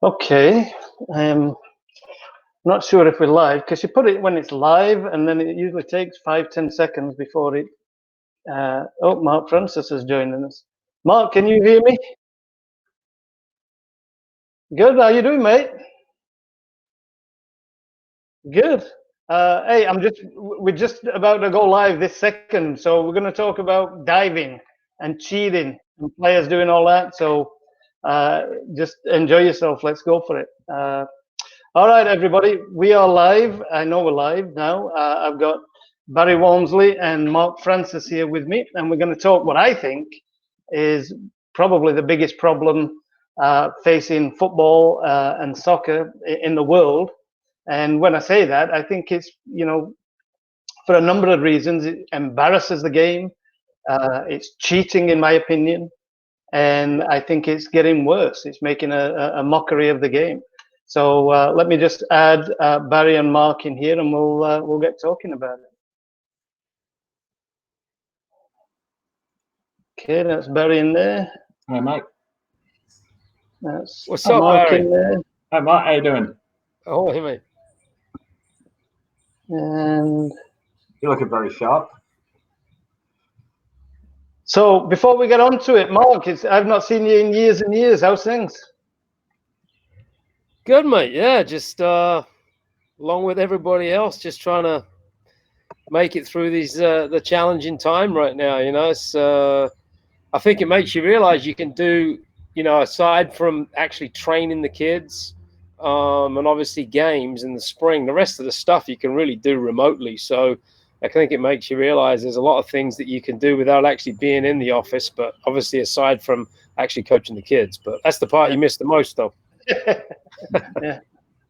Okay. Not sure if we're live because you put it when it's live, and then it usually takes 5-10 seconds before it. Oh, Mark Francis is joining us. Mark, can you hear me? Good. How you doing, mate? Good. Hey, we're just about to go live this second, so we're going to talk about diving and cheating and players doing all that. So just enjoy yourself. Let's go for it. All right, everybody, we are live. I know we're live now. I've got Barry Walmsley and Mark Francis here with me, and we're going to talk what I think is probably the biggest problem facing football and soccer in the world. And when I say that, I think it's, for a number of reasons. It embarrasses the game. It's cheating, in my opinion. And I think it's getting worse. It's making a mockery of the game. So let me just add Barry and Mark in here, and we'll get talking about it. Okay, that's Barry in there. Hi, Mike. That's What's up, Mark Barry? in there. Hi, Mark. How you doing? Oh, hey, mate. And You're looking very sharp. so before we get on to it, Mark, I've not seen you in years and years. How's things? Good, mate. Yeah, just along with everybody else, just trying to make it through these the challenging time right now. It's I think it makes you realize you can do, aside from actually training the kids, and obviously games in the spring, the rest of the stuff you can really do remotely. So I think it makes you realize there's a lot of things that you can do without actually being in the office, but obviously aside from actually coaching the kids. But that's the part you miss the most, though. Yeah,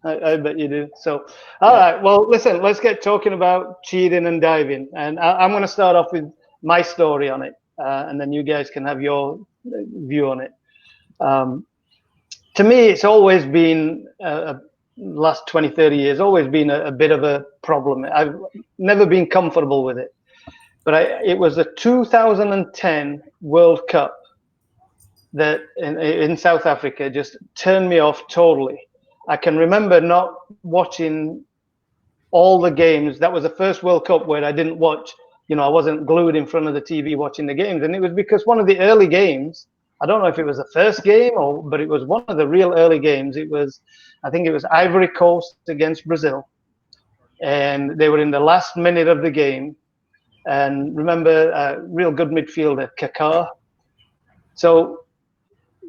I bet you do. So, all right. Well, listen, let's get talking about cheating and diving. And I'm going to start off with my story on it, and then you guys can have your view on it. To me, it's always been, last 20, 30 years, always been a bit of a problem. I've never been comfortable with it. But it was the 2010 World Cup that in South Africa just turned me off totally. I can remember not watching all the games. That was the first World Cup where I didn't watch, I wasn't glued in front of the TV watching the games. And it was because one of the early games, I don't know if it was the first game but it was one of the real early games. I think it was Ivory Coast against Brazil. And they were in the last minute of the game. And remember, a real good midfielder, Kaká. So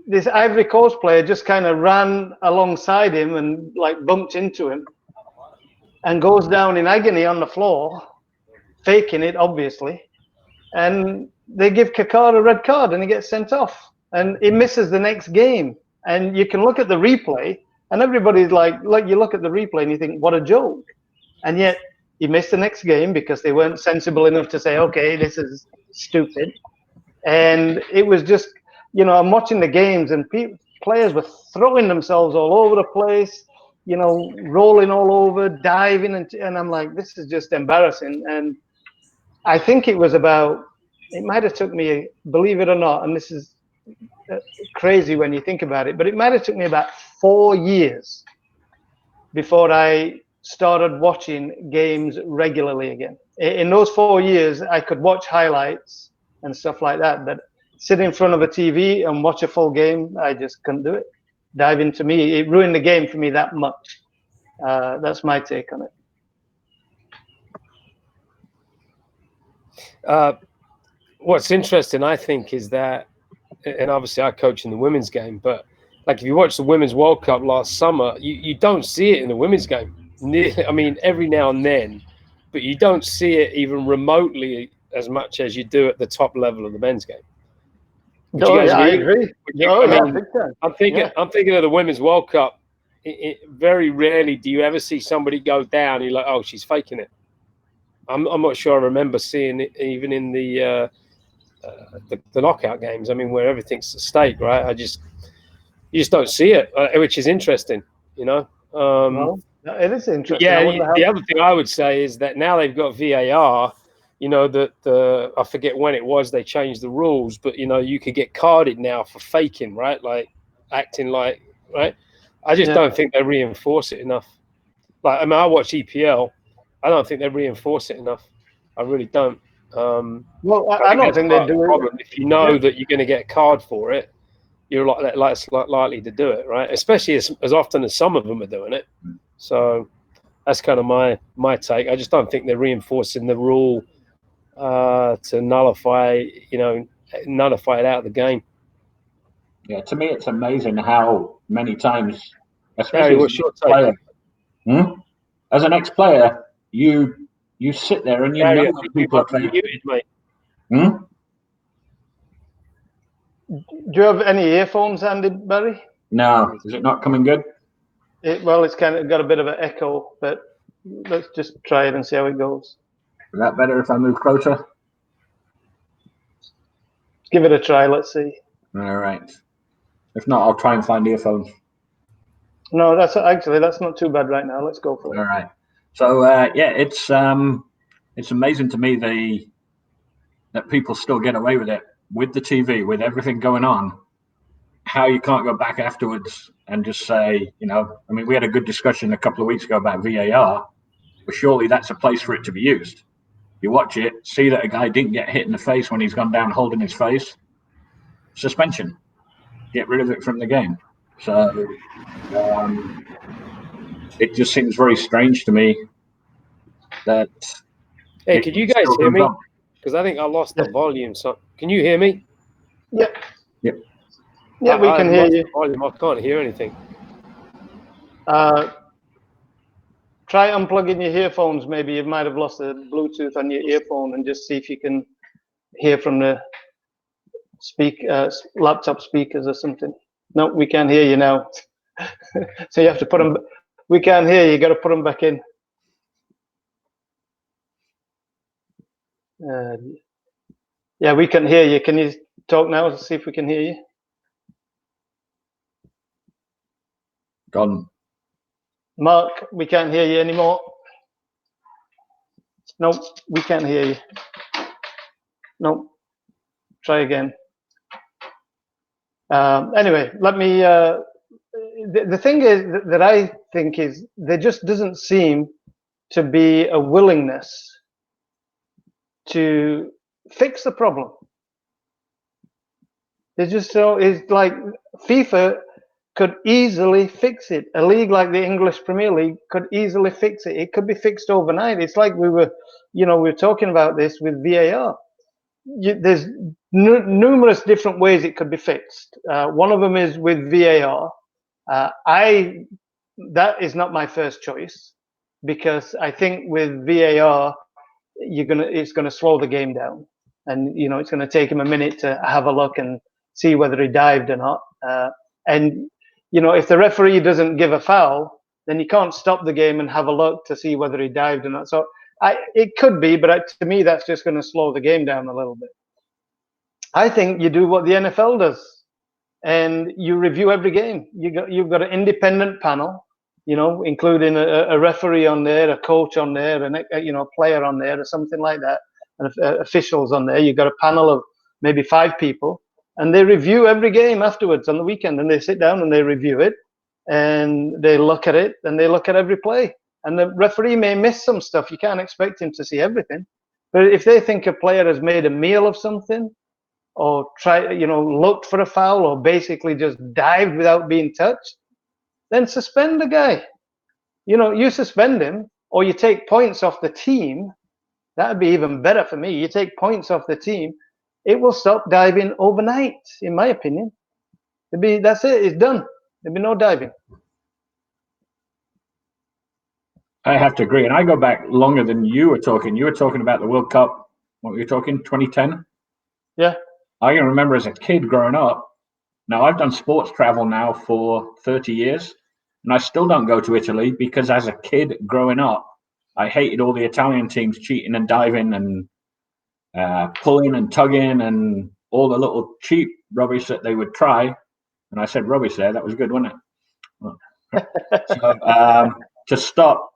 this Ivory Coast player just kind of ran alongside him and bumped into him and goes down in agony on the floor, faking it, obviously. And they give Kaká a red card and he gets sent off. And he misses the next game. And you can look at the replay and everybody's like you look at the replay and you think, what a joke. And yet he missed the next game because they weren't sensible enough to say, okay, this is stupid. And it was just, I'm watching the games and players were throwing themselves all over the place, rolling all over, diving. And I'm like, this is just embarrassing. And I think it might have took me, believe it or not, and this is crazy when you think about it, but it might have took me about 4 years before I started watching games regularly again. In those 4 years, I could watch highlights and stuff like that, but sit in front of a TV and watch a full game, I just couldn't do it. Diving, to me, it ruined the game for me that much. That's my take on it. What's interesting, I think, is that, and obviously I coach in the women's game, but if you watch the Women's World Cup last summer, you don't see it in the women's game. I mean, every now and then, but you don't see it even remotely as much as you do at the top level of the men's game. I agree. I'm thinking of the Women's World Cup. Very rarely do you ever see somebody go down. You're like, oh, she's faking it. I'm not sure I remember seeing it even in the knockout games. I mean, where everything's at stake, right? You just don't see it, which is interesting, Well, it is interesting. Yeah, the other thing I would say is that now they've got VAR. That I forget when it was they changed the rules, but you could get carded now for faking, right? Like acting like, right? I just don't think they reinforce it enough. Like, I mean, I watch EPL. I don't think they reinforce it enough. I really don't. Well, I don't think they do it. If you know that you're going to get a card for it, you're likely to do it, right? Especially as often as some of them are doing it. So that's kind of my take. I just don't think they're reinforcing the rule to nullify it out of the game. Yeah, to me, it's amazing how many times, Harry, especially what's your take? As an ex-player, you sit there and you Harry, know that people are playing. muted, mate. Do you have any earphones, Andy, Barry? No, is it not coming good? Well, it's kind of got a bit of an echo, but let's just try it and see how it goes. Is that better if I move closer? Give it a try. Let's see. All right. If not, I'll try and find earphones. No, that's not too bad right now. Let's go for it. All right. So yeah, it's amazing to me that people still get away with it with the TV, with everything going on. How you can't go back afterwards and just say, I mean, we had a good discussion a couple of weeks ago about VAR, but surely that's a place for it to be used. You watch it, see that a guy didn't get hit in the face when he's gone down holding his face, suspension. Get rid of it from the game. So it just seems very strange to me that. Hey, could you guys hear me? Because I think I lost the volume. So can you hear me? Yeah. Yep. Yeah, we can hear you. Volume. I can't hear anything. Try unplugging your earphones. Maybe you might have lost the Bluetooth on your earphone, and just see if you can hear from the laptop speakers or something. No, we can't hear you now. So you have to put them. We can't hear you. You got to put them back in. Yeah, we can hear you. Can you talk now to see if we can hear you? Gone. Mark, we can't hear you anymore. Nope, we can't hear you. Nope. Try again. Anyway, let me. The thing is that I think is there just doesn't seem to be a willingness to fix the problem. There's just it's like FIFA could easily fix it. A league like the English Premier League could easily fix it. It could be fixed overnight. It's like we were talking about this with VAR. There's numerous different ways it could be fixed. One of them is with VAR. That is not my first choice, because I think with VAR, it's gonna slow the game down, and it's gonna take him a minute to have a look and see whether he dived or not. And if the referee doesn't give a foul, then you can't stop the game and have a look to see whether he dived or not. So it could be, but to me, that's just going to slow the game down a little bit. I think you do what the NFL does, and you review every game. You've got an independent panel, including a referee on there, a coach on there, and a player on there, or something like that, and officials on there. You've got a panel of maybe 5 people, and they review every game afterwards on the weekend, and they sit down and they review it, and they look at it, and they look at every play. And the referee may miss some stuff. You can't expect him to see everything. But if they think a player has made a meal of something, or looked for a foul, or basically just dived without being touched, then suspend the guy. You suspend him, or you take points off the team. That'd be even better for me. You take points off the team. It will stop diving overnight, in my opinion. That's it. It's done. There'll be no diving. I have to agree, and I go back longer than you were talking. You were talking about the World Cup. What were you talking? 2010. Yeah. I can remember as a kid growing up. Now I've done sports travel now for 30 years, and I still don't go to Italy because as a kid growing up, I hated all the Italian teams cheating and diving and pulling and tugging and all the little cheap rubbish that they would try. And I said rubbish there. That was good, wasn't it? So to stop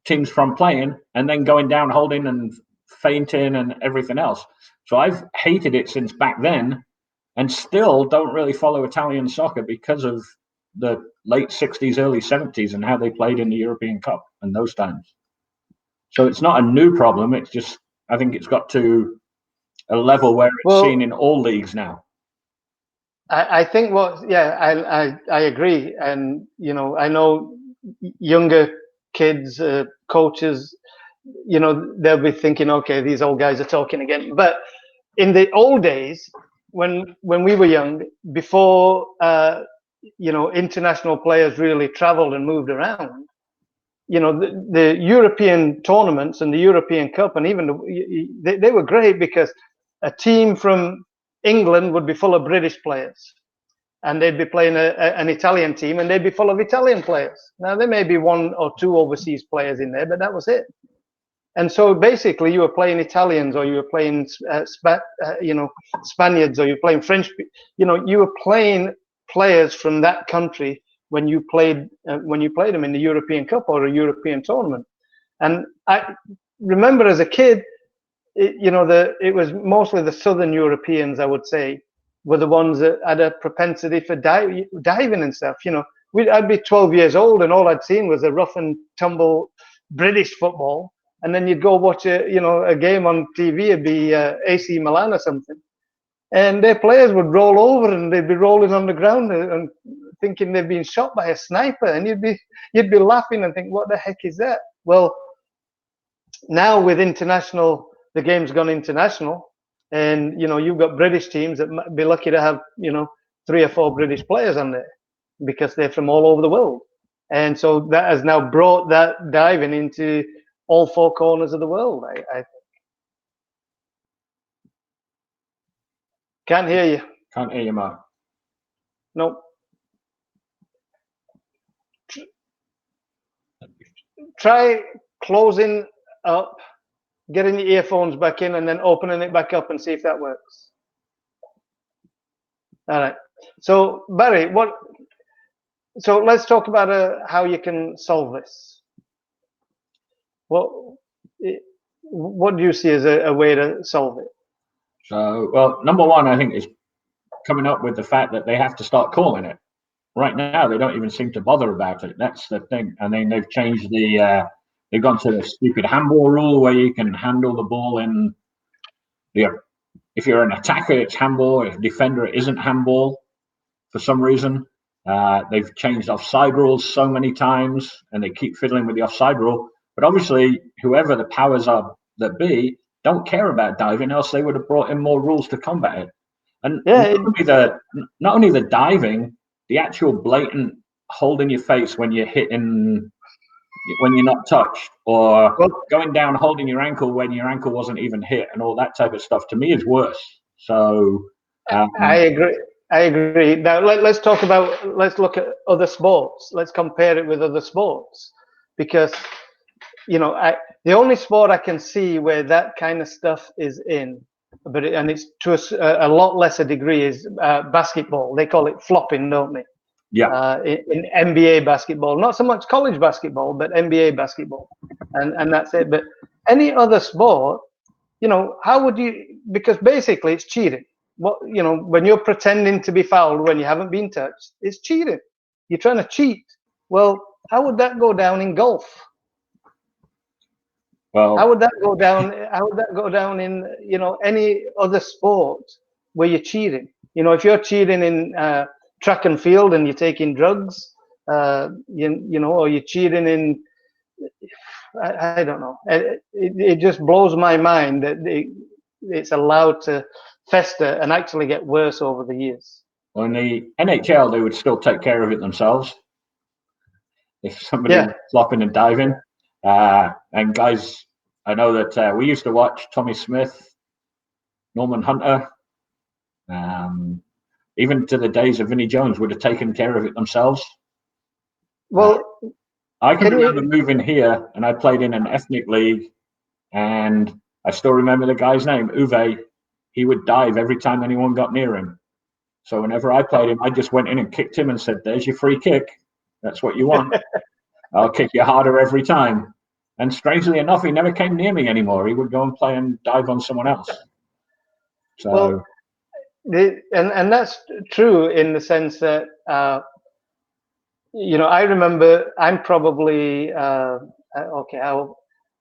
teams from playing and then going down holding and fainting and everything else. So I've hated it since back then, and still don't really follow Italian soccer because of the late 60s, early 70s, and how they played in the European Cup and those times. So it's not a new problem. It's just, I think it's got to a level where it's seen in all leagues now. I think I agree. And, I know younger kids, coaches, they'll be thinking, okay, these old guys are talking again. But in the old days, when we were young, before, international players really traveled and moved around, the European tournaments and the European Cup, and even they were great because a team from England would be full of British players, and they'd be playing an Italian team, and they'd be full of Italian players. Now there may be one or two overseas players in there, but that was it. And so basically, you were playing Italians, or you were playing Spaniards, or you were playing French. You were playing players from that country when you played them in the European Cup or a European tournament. And I remember as a kid, it was mostly the Southern Europeans, I would say, were the ones that had a propensity for diving and stuff. I'd be 12 years old, and all I'd seen was a rough and tumble British football. And then you'd go watch a game on TV. It'd be AC Milan or something, and their players would roll over, and they'd be rolling on the ground and thinking they've been shot by a sniper, and you'd be laughing and think, what the heck is that? Well, now with international, the game's gone international, and you've got British teams that might be lucky to have 3 or 4 British players on there because they're from all over the world, and so that has now brought that diving into all 4 corners of the world. I think. Can't hear you. Can't hear you, Mark. Nope. Try closing up, getting your earphones back in, and then opening it back up and see if that works. All right. So Barry, so let's talk about how you can solve this. What do you see as a way to solve it? So, well, number one, I think, is coming up with the fact that they have to start calling it. Right now, they don't even seem to bother about it. That's the thing. And then they've changed they've gone to the stupid handball rule where you can handle the ball in if you're an attacker, it's handball. If a defender, it isn't handball for some reason. They've changed offside rules so many times, and they keep fiddling with the offside rule. But obviously, whoever the powers are that be don't care about diving, else they would have brought in more rules to combat it. And not only the diving, the actual blatant holding your face when you're hitting, when you're not touched, or going down holding your ankle when your ankle wasn't even hit, and all that type of stuff, to me is worse. So I agree. Now let's look at other sports. Let's compare it with other sports, because the only sport I can see where that kind of stuff is in, and it's to a lot lesser degree, is basketball. They call it flopping, don't they? Yeah. In NBA basketball, not so much college basketball, but NBA basketball, and that's it. But any other sport, how would you? Because basically, it's cheating. When you're pretending to be fouled when you haven't been touched, it's cheating. You're trying to cheat. Well, how would that go down in golf? Well, how would that go down? How would that go down in any other sport where you're cheating? If you're cheating in track and field and you're taking drugs, or you're cheating in, I don't know. It just blows my mind that it's allowed to fester and actually get worse over the years. Well, in the NHL, they would still take care of it themselves if somebody was flopping and diving. And guys, I know that we used to watch Tommy Smith, Norman Hunter, even to the days of Vinnie Jones, would have taken care of it themselves. Well, I can remember moving here, and I played in an ethnic league, and I still remember the guy's name, Uwe. He would dive every time anyone got near him. So whenever I played him, I just went in and kicked him and said, "There's your free kick. That's what you want. I'll kick you harder every time." And strangely enough, he never came near me anymore. He would go and play and dive on someone else. So, and that's true in the sense that I remember I'm probably okay.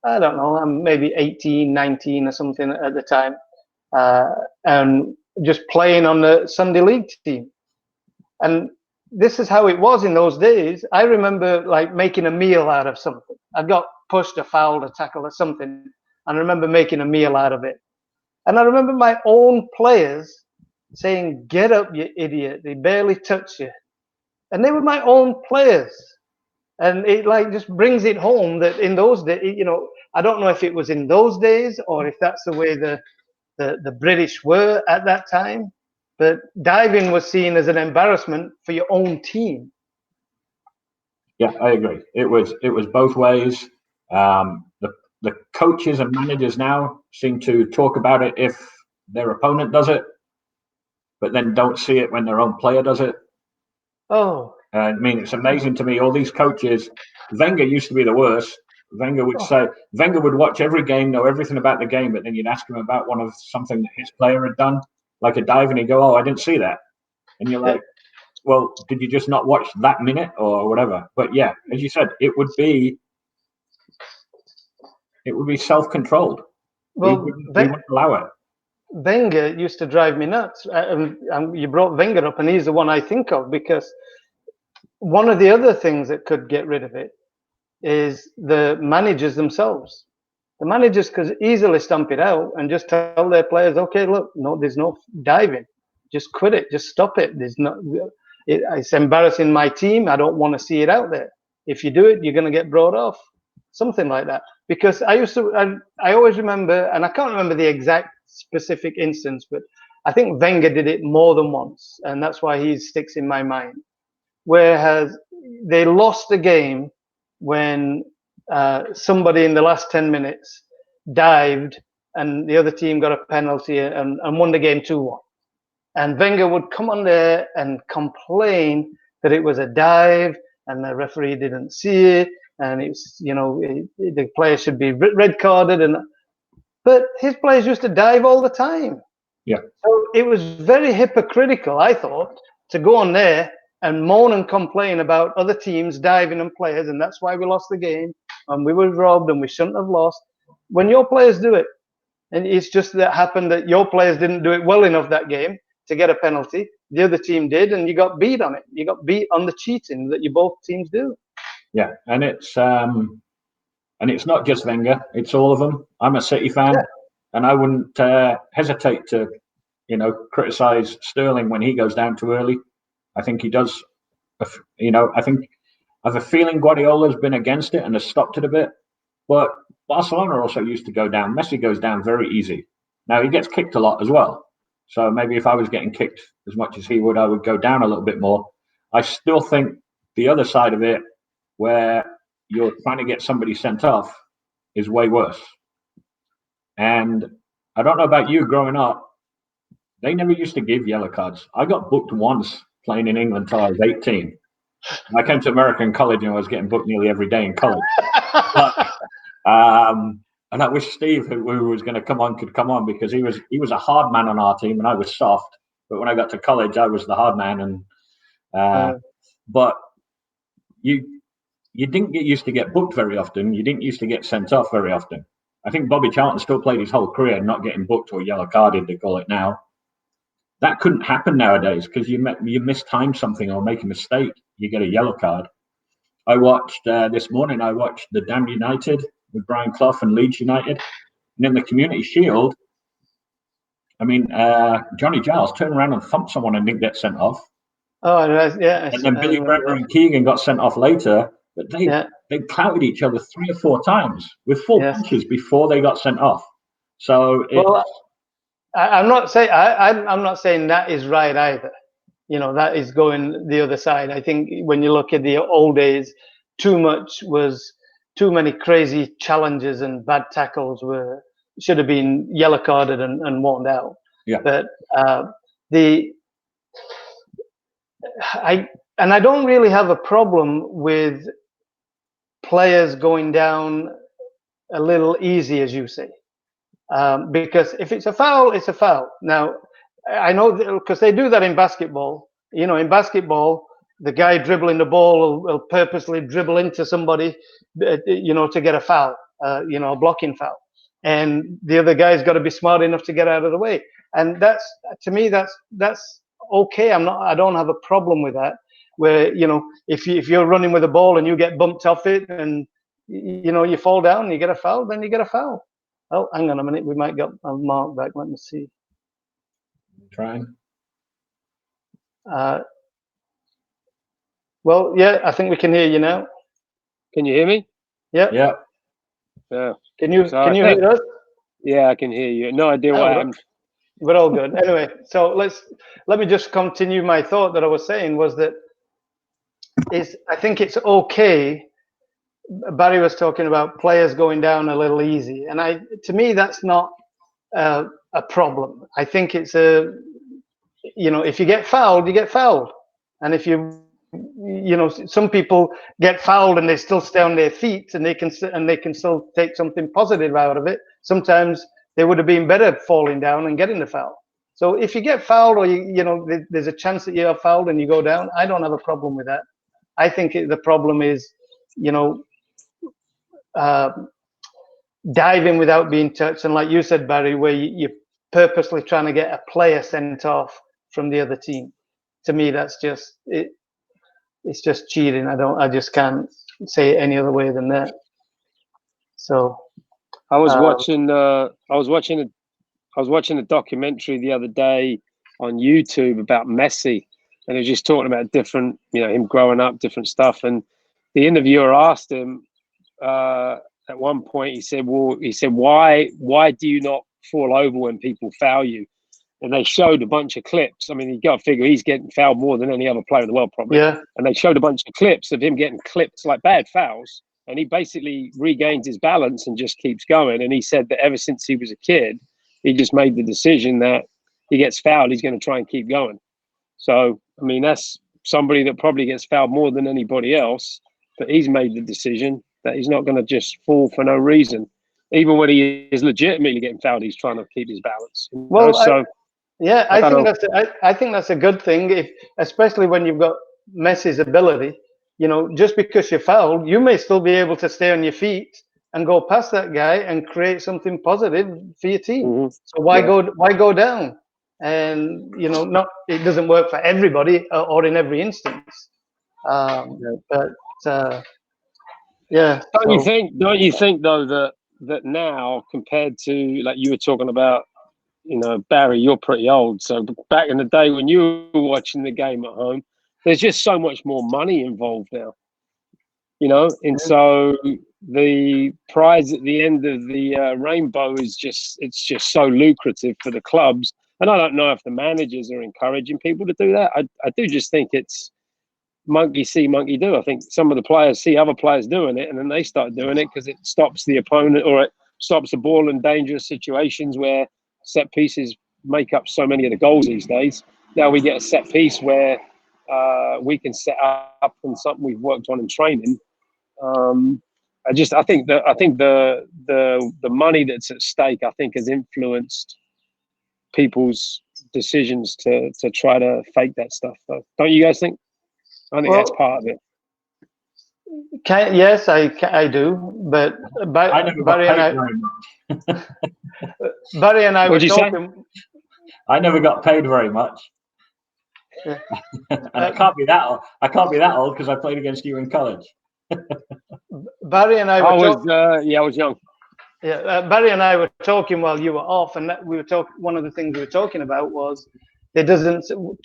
I don't know. I'm maybe 18, 19 or something at the time, and just playing on the Sunday league team. And this is how it was in those days. I remember like making a meal out of something. I got pushed, or fouled, or tackled, or something, and I remember making a meal out of it. And I remember my own players saying, "Get up, you idiot! They barely touch you." And they were my own players. And it like just brings it home that in those days, I don't know if it was in those days or if that's the way the British were at that time, but diving was seen as an embarrassment for your own team. Yeah, I agree. It was both ways. The coaches and managers now seem to talk about it if their opponent does it, but then don't see it when their own player does it. Oh, I mean, it's amazing to me. All these coaches. Wenger used to be the worst. Wenger would watch every game, know everything about the game, but then you'd ask him about something that his player had done, like a dive, and he'd go, "Oh, I didn't see that," and you're like, "Well, did you just not watch that minute or whatever?" But yeah, as you said, it would be self-controlled. We well, wouldn't we wouldn't allow it. Wenger used to drive me nuts. You brought Wenger up, and he's the one I think of because one of the other things that could get rid of it is the managers themselves. The managers could easily stamp it out and just tell their players, "Okay, look, no, there's no diving. Just quit it. Just stop it. It's embarrassing my team. I don't want to see it out there. If you do it, you're going to get brought off." Something like that. Because I always remember, and I can't remember the exact specific instance, but I think Wenger did it more than once, and that's why he sticks in my mind. Whereas they lost the game when somebody in the last 10 minutes dived and the other team got a penalty and won the game 2-1. And Wenger would come on there and complain that it was a dive and the referee didn't see it and it's, the player should be red carded. But his players used to dive all the time. Yeah. So it was very hypocritical, I thought, to go on there and moan and complain about other teams diving and players, and that's why we lost the game, and we were robbed, and we shouldn't have lost. When your players do it, and it's just that happened that your players didn't do it well enough that game to get a penalty, the other team did, and you got beat on it. You got beat on the cheating that you both teams do. Yeah, and it's not just Wenger; it's all of them. I'm a City fan, Yeah. and I wouldn't hesitate to, criticize Sterling when he goes down too early. I think he does. I think I have a feeling Guardiola's been against it and has stopped it a bit. But Barcelona also used to go down. Messi goes down very easy. Now he gets kicked a lot as well. So maybe if I was getting kicked as much as he would, I would go down a little bit more. I still think the other side of it, where you're trying to get somebody sent off, is way worse. And I don't know about you growing up, they never used to give yellow cards. I got booked once playing in England until I was 18. I came to American college and I was getting booked nearly every day in college. But, and I wish Steve, who was going to come on, could come on because he was a hard man on our team and I was soft. But when I got to college, I was the hard man. But you didn't get used to get booked very often. You didn't used to get sent off very often. I think Bobby Charlton still played his whole career not getting booked or yellow carded, they call it now. That couldn't happen nowadays because you mistime something or make a mistake, you get a yellow card. I watched this morning. I watched the Damned United with Brian Clough and Leeds United, and in the Community Shield, I mean, Johnny Giles turned around and thumped someone and didn't get sent off. Oh, yeah. And then Billy Bremner and Keegan got sent off later, but they clouted each other 3 or 4 times with full punches before they got sent off. So I'm not saying that is right either. That is going the other side. I think when you look at the old days, too many crazy challenges and bad tackles should have been yellow carded and warned out. Yeah. But I don't really have a problem with players going down a little easy, as you say, because if it's a foul, it's a foul. Now, I know because they do that in basketball. In basketball, the guy dribbling the ball will purposely dribble into somebody, to get a foul, a blocking foul, and the other guy's got to be smart enough to get out of the way. And that's, to me, that's okay. I don't have a problem with that. Where if you're running with a ball and you get bumped off it and you fall down and you get a foul, then you get a foul. Oh, hang on a minute, we might get a mark back. Let me see. Trying. Well, yeah, I think we can hear you now. Can you hear me? Yeah. Yeah. Yeah. Can you hear us? Yeah, I can hear you. No idea what happened. We're all good. Anyway, so let me just continue my thought that I was saying was that I think it's okay. Barry was talking about players going down a little easy, and to me that's not a problem. I think it's if you get fouled, you get fouled, and if some people get fouled and they still stay on their feet and they can still take something positive out of it. Sometimes they would have been better falling down and getting the foul. So if you get fouled or there's a chance that you're fouled and you go down, I don't have a problem with that. I think the problem is, diving without being touched, and like you said, Barry, where you're purposely trying to get a player sent off from the other team. To me, that's just it. It's just cheating. I just can't say it any other way than that. So I was watching a documentary the other day on YouTube about Messi, and he was just talking about different, him growing up, different stuff. And the interviewer asked him at one point, he said, why do you not fall over when people foul you? And they showed a bunch of clips. I mean, you got to figure he's getting fouled more than any other player in the world, probably. Yeah. And they showed a bunch of clips of him getting clipped, like bad fouls. And he basically regains his balance and just keeps going. And he said that ever since he was a kid, he just made the decision that he gets fouled, he's going to try and keep going. So, I mean, that's somebody that probably gets fouled more than anybody else. But he's made the decision that he's not going to just fall for no reason. Even when he is legitimately getting fouled, he's trying to keep his balance. Well, I think that's a good thing, especially when you've got Messi's ability. Just because you're fouled, you may still be able to stay on your feet and go past that guy and create something positive for your team. Mm-hmm. So why go down? And it doesn't work for everybody or in every instance. But yeah. Don't you think though that now, compared to, like you were talking about, Barry, you're pretty old. So back in the day when you were watching the game at home, there's just so much more money involved now, and so the prize at the end of the rainbow is just so lucrative for the clubs. And I don't know if the managers are encouraging people to do that. I do just think it's monkey see, monkey do. I think some of the players see other players doing it, and then they start doing it because it stops the opponent, or it stops the ball in dangerous situations where set pieces make up so many of the goals these days. Now we get a set piece where we can set up from something we've worked on in training. I think the money that's at stake, I think, has influenced people's decisions to try to fake that stuff. Though. Don't you guys think? I think that's part of it. Yes, I do, but Barry and I were talking. I never got paid very much. Yeah. And I can't be that old because I played against you in college. Barry and I were I was young. Yeah, Barry and I were talking while you were off, and one of the things we were talking about was a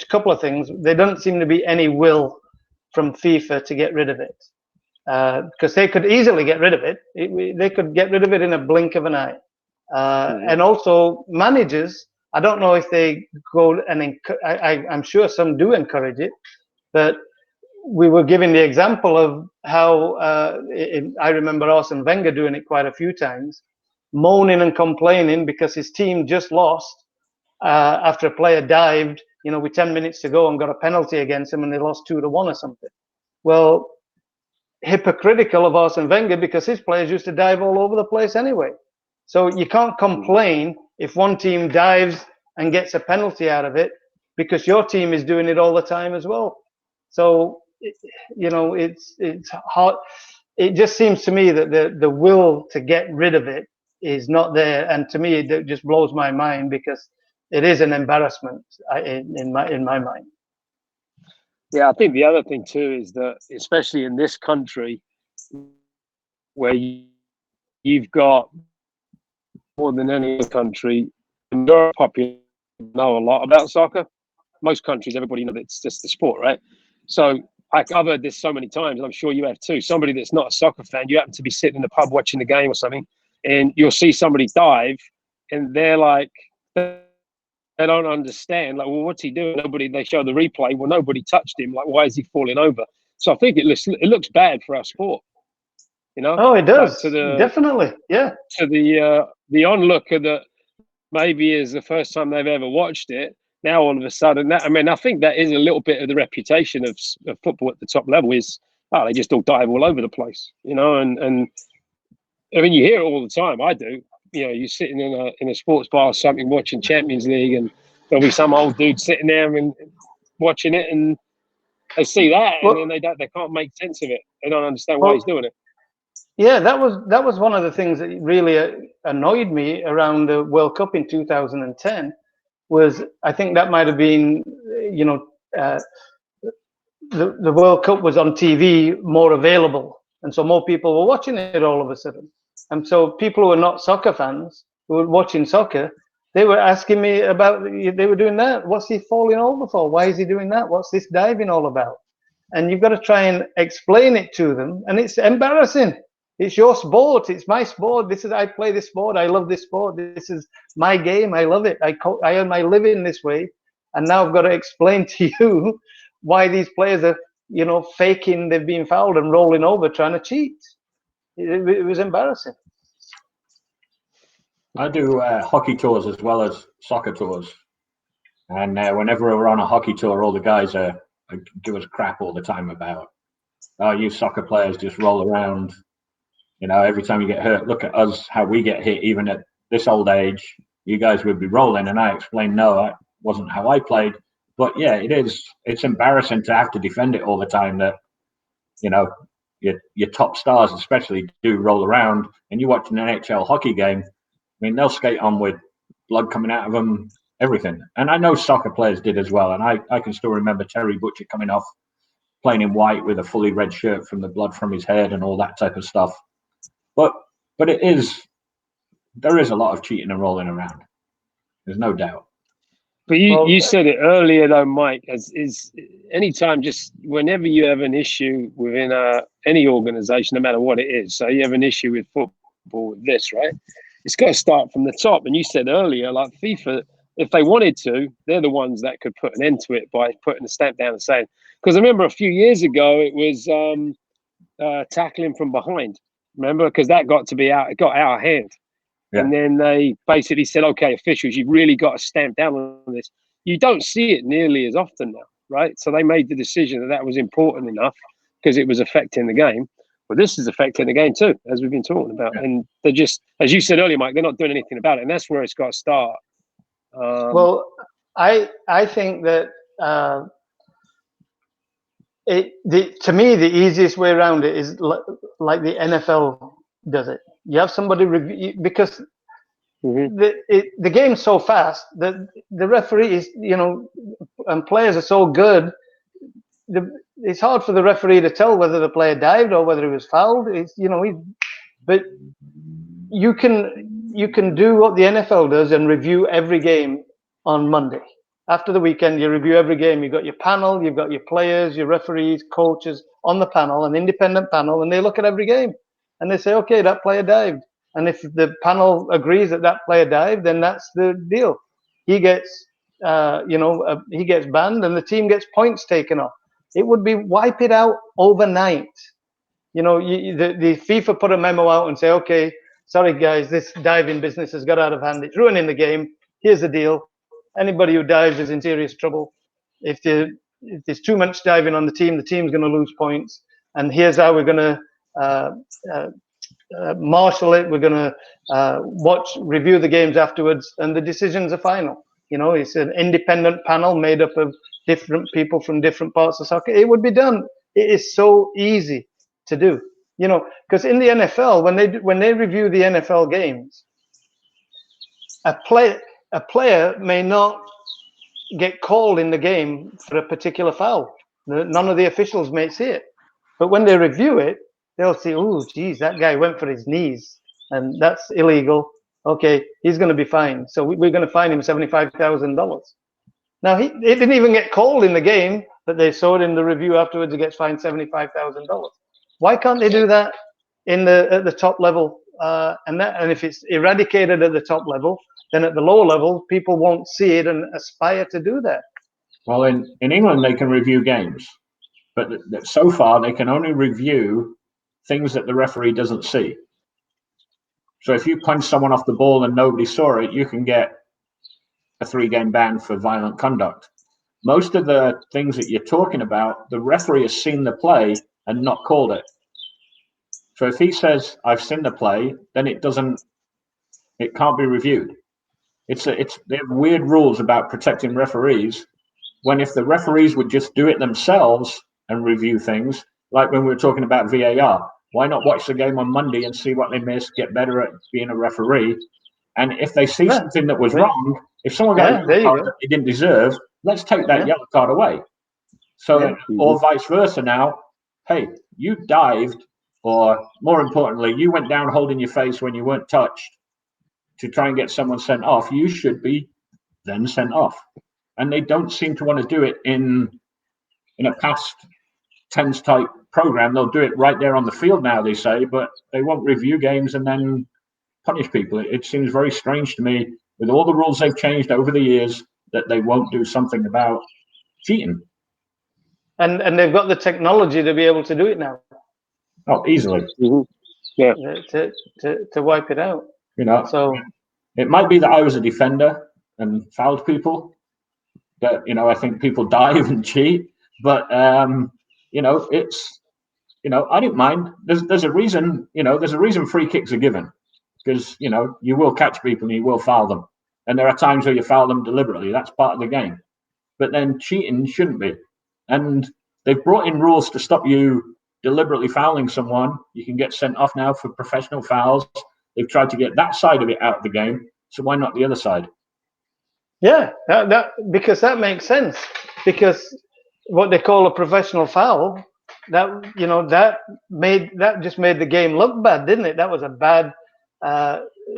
couple of things. There doesn't seem to be any will from FIFA to get rid of it, because they could easily get rid of it. They could get rid of it in a blink of an eye. And also managers, I don't know if they go and I'm sure some do encourage it, but we were giving the example of how I remember Arsene Wenger doing it quite a few times, moaning and complaining because his team just lost after a player dived, with 10 minutes to go and got a penalty against him, and they lost 2-1 or something. Well, hypocritical of Arsene Wenger, because his players used to dive all over the place anyway. So you can't complain if one team dives and gets a penalty out of it, because your team is doing it all the time as well. So it's hard. It just seems to me that the will to get rid of it is not there, and to me it just blows my mind because it is an embarrassment in my mind. Yeah, I think the other thing too is that, especially in this country, where you've got more than any other country, the population know a lot about soccer. Most countries, everybody knows it's just the sport, right? So I've heard this so many times, and I'm sure you have too. Somebody that's not a soccer fan, you happen to be sitting in the pub watching the game or something, and you'll see somebody dive, and they're like, they don't understand. Like, well, what's he doing? They show the replay. Well, nobody touched him. Like, why is he falling over? So I think it looks bad for our sport. Oh, it does. Like Definitely. Yeah. To the onlooker that maybe is the first time they've ever watched it. Now all of a sudden, I think that is a little bit of the reputation of football at the top level is, they just all dive all over the place, and I mean, you hear it all the time. I do. You're sitting in a sports bar or something watching Champions League, and there'll be some old dude sitting there and watching it, and they see that, and then they can't make sense of it. They don't understand why he's doing it. Yeah, that was one of the things that really annoyed me around the World Cup in 2010. Was I think that might have been, the World Cup was on TV more available, and so more people were watching it all of a sudden. And so people who were not soccer fans, who were watching soccer, they were asking me about. They were doing that. What's he falling over for? Why is he doing that? What's this diving all about? And you've got to try and explain it to them, and it's embarrassing. It's your sport. It's my sport. I play this sport. I love this sport. This is my game. I love it. I earn my living this way, and now I've got to explain to you why these players are, faking they've been fouled and rolling over trying to cheat. It was embarrassing. I do hockey tours as well as soccer tours, and whenever we're on a hockey tour, all the guys give us crap all the time about, oh, you soccer players just roll around. Every time you get hurt, look at us, how we get hit, even at this old age. You guys would be rolling. And I explained, no, that wasn't how I played. But yeah, it is. It's embarrassing to have to defend it all the time that, your top stars especially do roll around. And you watch an NHL hockey game, I mean, they'll skate on with blood coming out of them, everything. And I know soccer players did as well. And I can still remember Terry Butcher coming off playing in white with a fully red shirt from the blood from his head and all that type of stuff. But there is a lot of cheating and rolling around. There's no doubt. But you said it earlier though, Mike, is anytime, just whenever you have an issue within any organization, no matter what it is, so you have an issue with football with this, right? It's got to start from the top. And you said earlier, like FIFA, if they wanted to, they're the ones that could put an end to it by putting a stamp down and saying, because I remember a few years ago, it was tackling from behind. Remember? Because that got out of hand. Yeah. And then they basically said, okay, officials, you've really got to stamp down on this. You don't see it nearly as often now, right? So they made the decision that was important enough because it was affecting the game. But this is affecting the game too, as we've been talking about. Yeah. And they're just, as you said earlier, Mike, they're not doing anything about it. And that's where it's got to start. Well, I think that to me, the easiest way around it is like the NFL does it. You have somebody review, because the game's so fast that the referee is, and players are so good. It's hard for the referee to tell whether the player dived or whether he was fouled. But you can do what the NFL does and review every game on Monday. After the weekend, you review every game. You've got your panel, you've got your players, your referees, coaches on the panel, an independent panel, and they look at every game and they say, okay, that player dived. And if the panel agrees that player dived, then that's the deal. He gets, he gets banned, and the team gets points taken off. It would be wipe it out overnight. The FIFA put a memo out and say, okay, sorry guys, this diving business has got out of hand. It's ruining the game. Here's the deal. Anybody who dives is in serious trouble. If there's too much diving on the team's going to lose points. And here's how we're going to marshal it. We're going to review the games afterwards, and the decisions are final. It's an independent panel made up of different people from different parts of soccer. It would be done. It is so easy to do, because in the NFL, when they review the NFL games, a player may not get called in the game for a particular foul. None of the officials may see it, but when they review it, they'll see, oh, geez, that guy went for his knees, and that's illegal. Okay, he's going to be fined, so we're going to fine him $75,000. Now he didn't even get called in the game, but they saw it in the review afterwards. He gets fined $75,000. Why can't they do that at the top level? And if it's eradicated at the top level, then at the lower level, people won't see it and aspire to do that. Well, in England, they can review games, but so far they can only review things that the referee doesn't see. So if you punch someone off the ball and nobody saw it, you can get a 3-game ban for violent conduct. Most of the things that you're talking about, the referee has seen the play and not called it. So if he says, I've seen the play, then it can't be reviewed. They have weird rules about protecting referees, when if the referees would just do it themselves and review things, like when we were talking about VAR, why not watch the game on Monday and see what they missed, get better at being a referee? And if they see something that was wrong, if someone got a yellow card that they didn't deserve, let's take that yellow card away. So, or vice versa now, hey, you dived, or more importantly, you went down holding your face when you weren't touched to try and get someone sent off, you should be then sent off. And they don't seem to want to do it in a past tense type program. They'll do it right there on the field now, they say, but they won't review games and then punish people. It seems very strange to me, with all the rules they've changed over the years, that they won't do something about cheating. And they've got the technology to be able to do it now. Oh, easily. Mm-hmm. Yeah. To wipe it out. So it might be that I was a defender and fouled people, that I think people dive and cheat, but it's I didn't mind. There's a reason free kicks are given, because you will catch people and you will foul them, and there are times where you foul them deliberately. That's part of the game. But then cheating shouldn't be. And they've brought in rules to stop you deliberately fouling someone. You can get sent off now for professional fouls. They've tried to get that side of it out of the game. So why not the other side? Yeah, because that makes sense. Because what they call a professional foul, that just made the game look bad, didn't it? That was a bad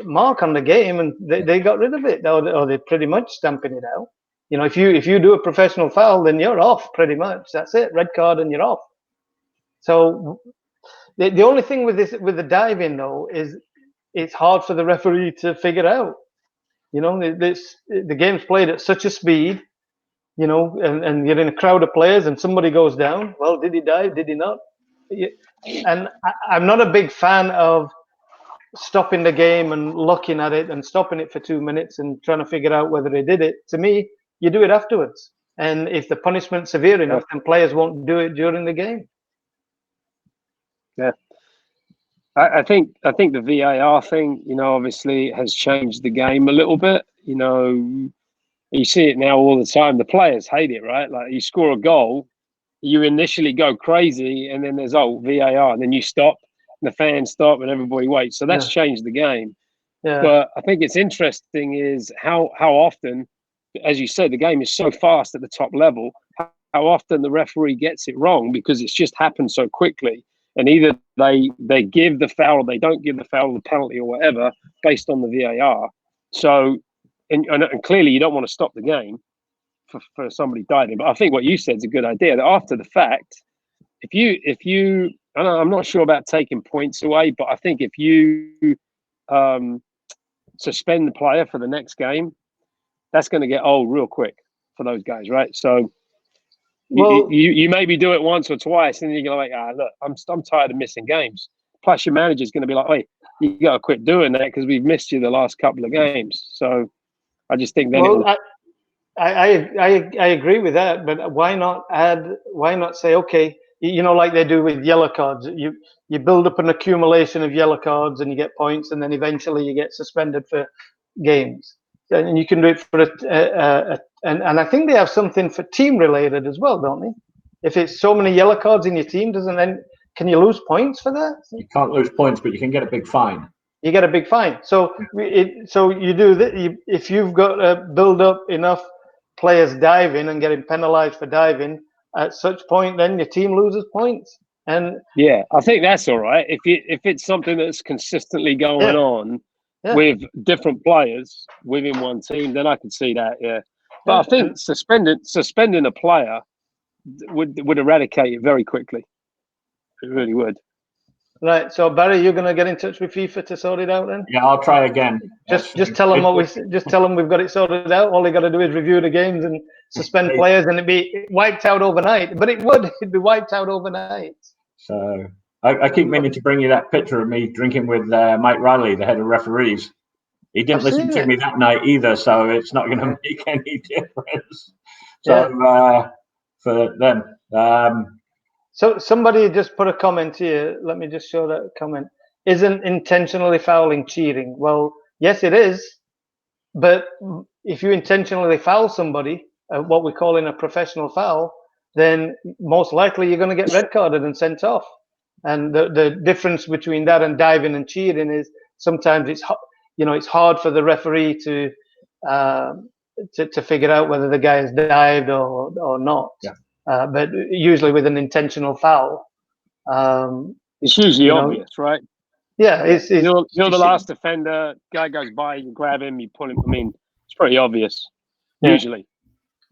mark on the game, and they got rid of it, or they're pretty much stamping it out. If you do a professional foul, then you're off pretty much. That's it, red card, and you're off. So the only thing with the diving though is it's hard for the referee to figure out. The game's played at such a speed, and you're in a crowd of players, and somebody goes down. Well, did he dive? Did he not? And I'm not a big fan of stopping the game and looking at it and stopping it for 2 minutes and trying to figure out whether they did it. To me, you do it afterwards. And if the punishment's severe enough, then players won't do it during the game. Yeah. I think the VAR thing, obviously has changed the game a little bit. You see it now all the time. The players hate it, right? Like, you score a goal, you initially go crazy, and then there's VAR, and then you stop, and the fans stop, and everybody waits. So that's changed the game. Yeah. But I think it's interesting is how often, as you said, the game is so fast at the top level, how often the referee gets it wrong, because it's just happened so quickly. And either they give the foul, or they don't give the foul, the penalty, or whatever, based on the VAR. So, and clearly you don't want to stop the game for somebody diving. But I think what you said is a good idea. That after the fact, if you, I'm not sure about taking points away, but I think if you suspend the player for the next game, that's going to get old real quick for those guys, right? So. Well, you maybe do it once or twice, and then you're like, look, I'm tired of missing games. Plus, your manager's going to be like, hey, you got to quit doing that because we've missed you the last couple of games. So, I just think then. Well, I agree with that, but why not say, okay, like they do with yellow cards, you build up an accumulation of yellow cards and you get points, and then eventually you get suspended for games. And you can do it for and I think they have something for team related as well, don't they? If it's so many yellow cards in your team, can you lose points for that? You can't lose points, but you can get a big fine. You get a big fine. So you do that. If you've got to build up enough players diving and getting penalised for diving, at such point, then your team loses points. And yeah, I think that's all right. If it's something that's consistently going on with different players within one team, then I can see that. Yeah, but I think suspending a player would eradicate it very quickly. It really would. Right. So Barry, you're going to get in touch with FIFA to sort it out then? Yeah, I'll try again. Just tell them we've got it sorted out. All they got to do is review the games and suspend players, and it'd be wiped out overnight. But it'd be wiped out overnight. So I keep meaning to bring you that picture of me drinking with Mike Riley, the head of referees. He didn't listen to me that night either, so it's not going to make any difference. So for them. So somebody just put a comment here. Let me just show that comment. Isn't intentionally fouling cheating? Well, yes, it is. But if you intentionally foul somebody, what we call in a professional foul, then most likely you're going to get red carded and sent off. And the difference between that and diving and cheating is sometimes it's hard for the referee to figure out whether the guy has dived or not. Yeah. But usually with an intentional foul, it's usually obvious, right? Yeah, you're the last offender. Guy goes by, you grab him, you pull him. I mean, it's pretty obvious. Usually.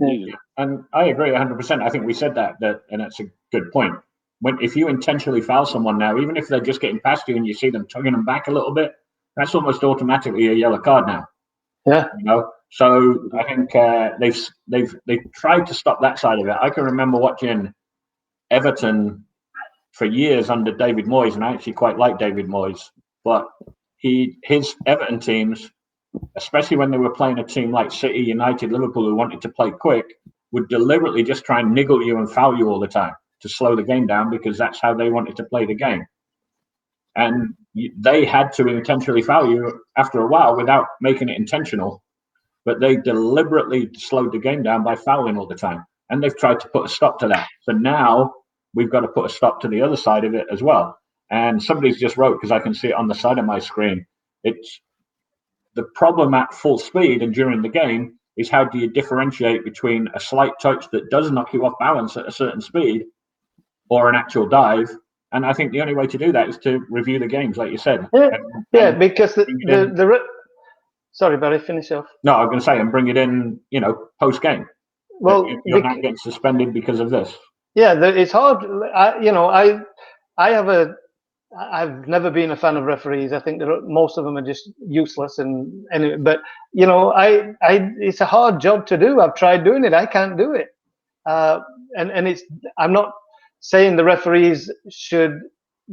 And I agree 100%. I think we said that, and that's a good point. If you intentionally foul someone now, even if they're just getting past you and you see them tugging them back a little bit, that's almost automatically a yellow card now. Yeah. So I think they've tried to stop that side of it. I can remember watching Everton for years under David Moyes, and I actually quite like David Moyes, but his Everton teams, especially when they were playing a team like City, United, Liverpool, who wanted to play quick, would deliberately just try and niggle you and foul you all the time to slow the game down, because that's how they wanted to play the game. And they had to intentionally foul you after a while without making it intentional, but they deliberately slowed the game down by fouling all the time. And they've tried to put a stop to that. So now we've got to put a stop to the other side of it as well. And somebody's just wrote, because I can see it on the side of my screen, it's the problem at full speed and during the game is how do you differentiate between a slight touch that does knock you off balance at a certain speed or an actual dive. And I think the only way to do that is to review the games, like you said. Because sorry, Barry, finish off. No, I'm going to say, and bring it in, post game. Well, you're not getting suspended because of this. Yeah, it's hard. I've never been a fan of referees. I think most of them are just useless. But it's a hard job to do. I've tried doing it. I can't do it. I'm not saying the referees should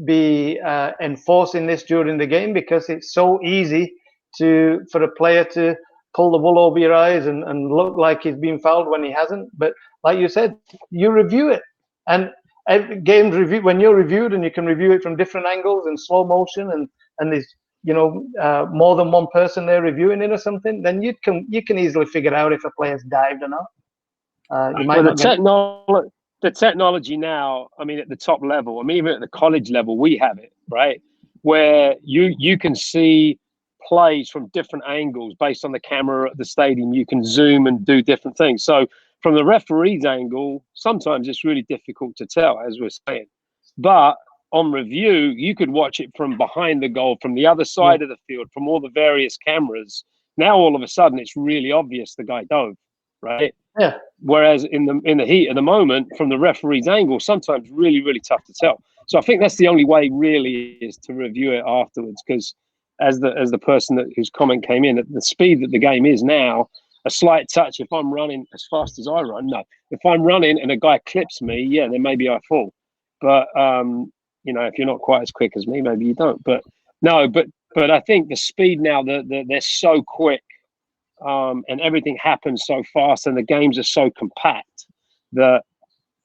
be enforcing this during the game, because it's so easy for a player to pull the wool over your eyes and look like he's been fouled when he hasn't. But like you said, you review it, and games review, when you're reviewed and you can review it from different angles and slow motion, and there's more than one person there reviewing it or something, then you can easily figure out if a player's dived or not. The technology now, I mean, at the top level, I mean, even at the college level, we have it, right? Where you can see plays from different angles based on the camera at the stadium. You can zoom and do different things. So from the referee's angle, sometimes it's really difficult to tell, as we're saying. But on review, you could watch it from behind the goal, from the other side of the field, from all the various cameras. Now, all of a sudden, it's really obvious the guy dove, right? Yeah. Whereas in the heat of the moment, from the referee's angle, sometimes really, really tough to tell. So I think that's the only way really is to review it afterwards, because as the person whose comment came in, at the speed that the game is now, a slight touch, if I'm running as fast as I run, no. If I'm running and a guy clips me, then maybe I fall. But if you're not quite as quick as me, maybe you don't. But no, but I think the speed now, they're so quick. And everything happens so fast, and the games are so compact that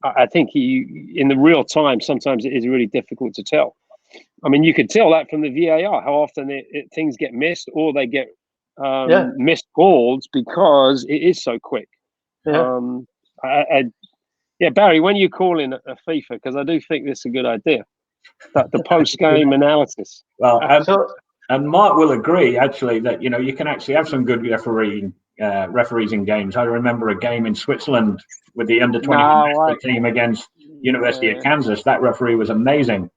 I think in the real time, sometimes it is really difficult to tell. I mean, you could tell that from the VAR, how often things get missed, or they get missed calls because it is so quick. Yeah. Yeah, Barry, when you call in a FIFA, because I do think this is a good idea, that the post-game analysis. Well, So and Mark will agree, actually, that you can actually have some good referees in games. I remember a game in Switzerland with the under-21 national team against University of Kansas. That referee was amazing.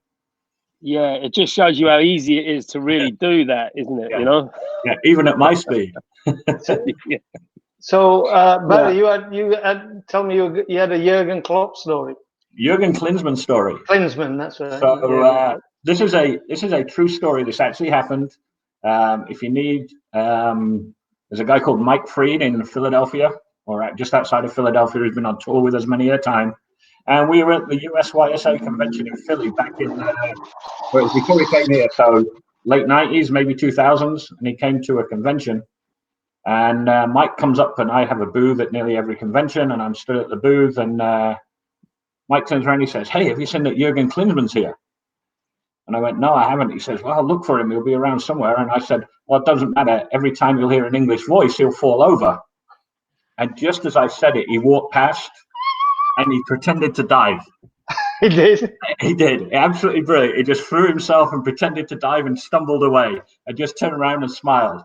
Yeah, it just shows you how easy it is to really do that, isn't it? Yeah. Yeah, even at my speed. Yeah. So, Barry, you had tell me you had a Jurgen Klopp story. Jurgen Klinsmann story. Klinsmann, that's right. So this is a true story. This actually happened. If you need, there's a guy called Mike Freed in Philadelphia, or just outside of Philadelphia, who's been on tour with us many a time. And we were at the USYSA convention in Philly back in, well, it was before he came here, so late 90s, maybe 2000s, and he came to a convention. And Mike comes up, and I have a booth at nearly every convention, and I'm stood at the booth, and Mike turns around and he says, "Hey, have you seen that Jurgen Klinsmann's here?" And I went, "No, I haven't." He says, "Well, I'll look for him. He'll be around somewhere." And I said, "Well, it doesn't matter. Every time you'll hear an English voice, he'll fall over." And just as I said it, he walked past and he pretended to dive. He did. He did. Absolutely brilliant. He just threw himself and pretended to dive and stumbled away. I just turned around and smiled.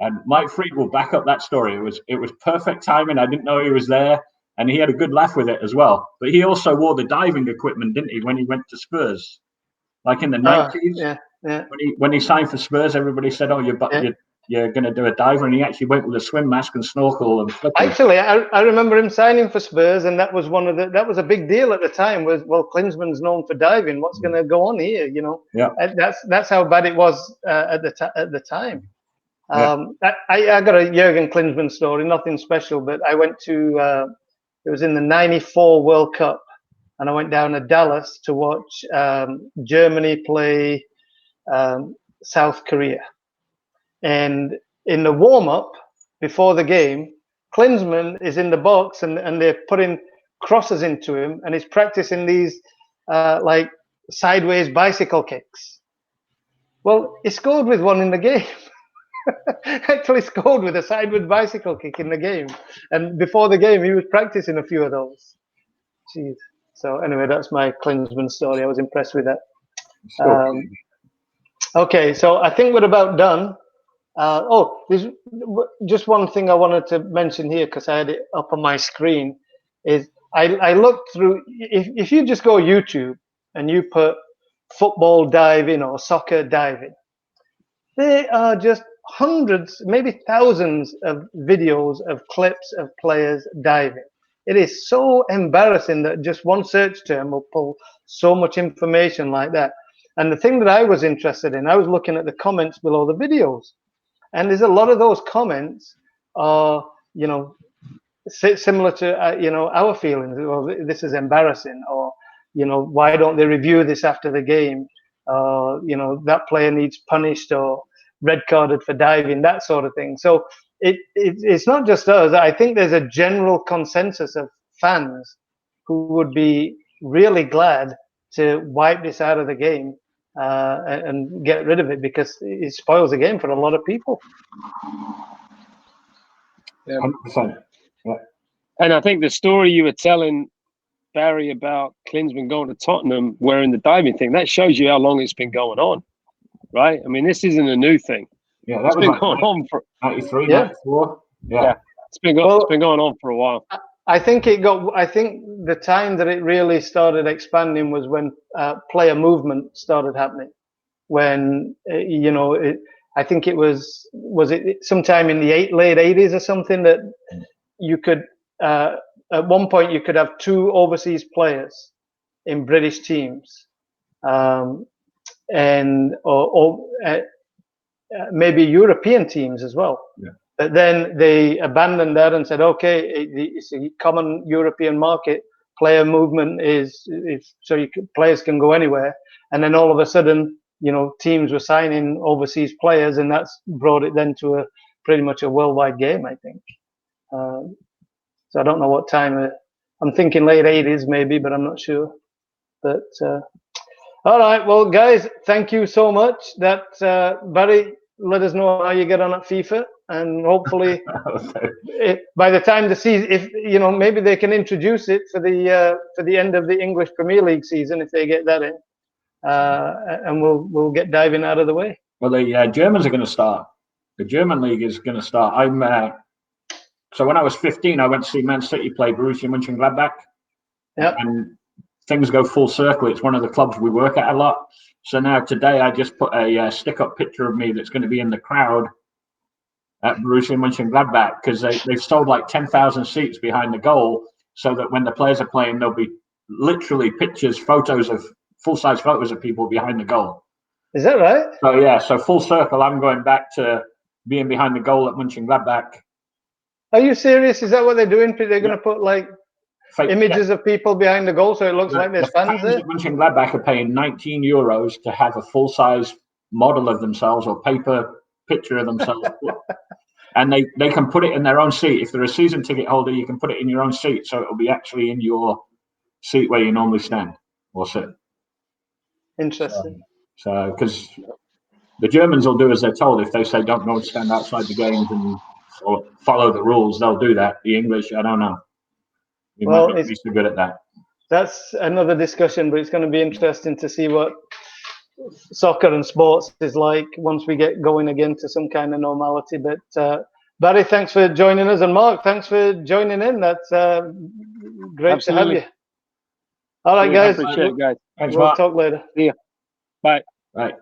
And Mike Freed will back up that story. It was perfect timing. I didn't know he was there, and he had a good laugh with it as well. But he also wore the diving equipment, didn't he, when he went to Spurs, like in the 90s? Yeah. When he signed for Spurs, everybody said, "Oh, you're going to do a diver," and he actually went with a swim mask and snorkel and flippers. Actually, I remember him signing for Spurs, and that was that was a big deal at the time. Was, well, Klinsmann's known for diving. What's going to go on here? Yeah. That's how bad it was at the time. I got a Jurgen Klinsmann story, nothing special, but I went to it was in the '94 World Cup, and I went down to Dallas to watch Germany play South Korea. And in the warm-up before the game, Klinsmann is in the box, and they're putting crosses into him, and he's practicing these like sideways bicycle kicks. Well, he scored with one in the game. Actually scored with a sideways bicycle kick in the game, and before the game he was practicing a few of those. Jeez. So anyway, that's my Klinsmann story. I was impressed with that. Okay, so I think we're about done. There's just one thing I wanted to mention here, because I had it up on my screen, is I looked through, if you just go YouTube and you put football diving or soccer diving, there are just hundreds, maybe thousands of videos of clips of players diving. It is so embarrassing that just one search term will pull so much information like that. And the thing that I was interested in, I was looking at the comments below the videos, and there's a lot of those comments are, similar to, our feelings. Well, this is embarrassing, or, why don't they review this after the game? That player needs punished or red carded for diving, that sort of thing. So it's not just us. I think there's a general consensus of fans who would be really glad to wipe this out of the game and get rid of it, because it spoils the game for a lot of people. 100%. Yeah. And I think the story you were telling, Barry, about Klinsmann going to Tottenham wearing the diving thing, that shows you how long it's been going on, right? I mean, this isn't a new thing. Yeah, that it's was been like going on for 93, 94. Yeah. It's been going on for a while. I think the time that it really started expanding was when player movement started happening. When I think it was it sometime in the late 80s or something, that you could at one point you could have 2 overseas players in British teams, and or maybe European teams as well. Yeah. But then they abandoned that and said, okay, it's a common European market. Player movement is so players can go anywhere. And then all of a sudden, teams were signing overseas players, and that's brought it then to pretty much a worldwide game, I think. So I don't know what time. I'm thinking late 80s maybe, but I'm not sure. But all right, well, guys, thank you so much. Barry, let us know how you get on at FIFA, and hopefully, by the time the season, if you know, maybe they can introduce it for the end of the English Premier League season if they get that in, and we'll get diving out of the way. Well, the Germans are going to start. The German league is going to start. So when I was 15, I went to see Man City play Borussia Mönchengladbach. Yeah. And things go full circle. It's one of the clubs we work at a lot. So now today I just put a stick-up picture of me that's going to be in the crowd at Borussia Mönchengladbach, because they've sold like 10,000 seats behind the goal, so that when the players are playing, there'll be literally full-size photos of people behind the goal. Is that right? So yeah, so full circle, I'm going back to being behind the goal at Mönchengladbach. Are you serious? Is that what they're doing? They're going to put like images of people behind the goal, so it looks like there's fans there? The Mönchengladbach are paying €19 to have a full-size model of themselves or paper picture of themselves. And they can put it in their own seat. If they're a season ticket holder, you can put it in your own seat, so it'll be actually in your seat where you normally stand or sit. Interesting. So, because the Germans will do as they're told. If they say don't go and stand outside the games and follow the rules, they'll do that. The English, I don't know. We might not be so good at that. That's another discussion, but it's going to be interesting to see what soccer and sports is like once we get going again to some kind of normality. But Barry, thanks for joining us, and Mark, thanks for joining in. That's great to have you. All right, guys. Appreciate it, guys. Thanks, we'll Mark. talk later. See ya. Bye. Bye.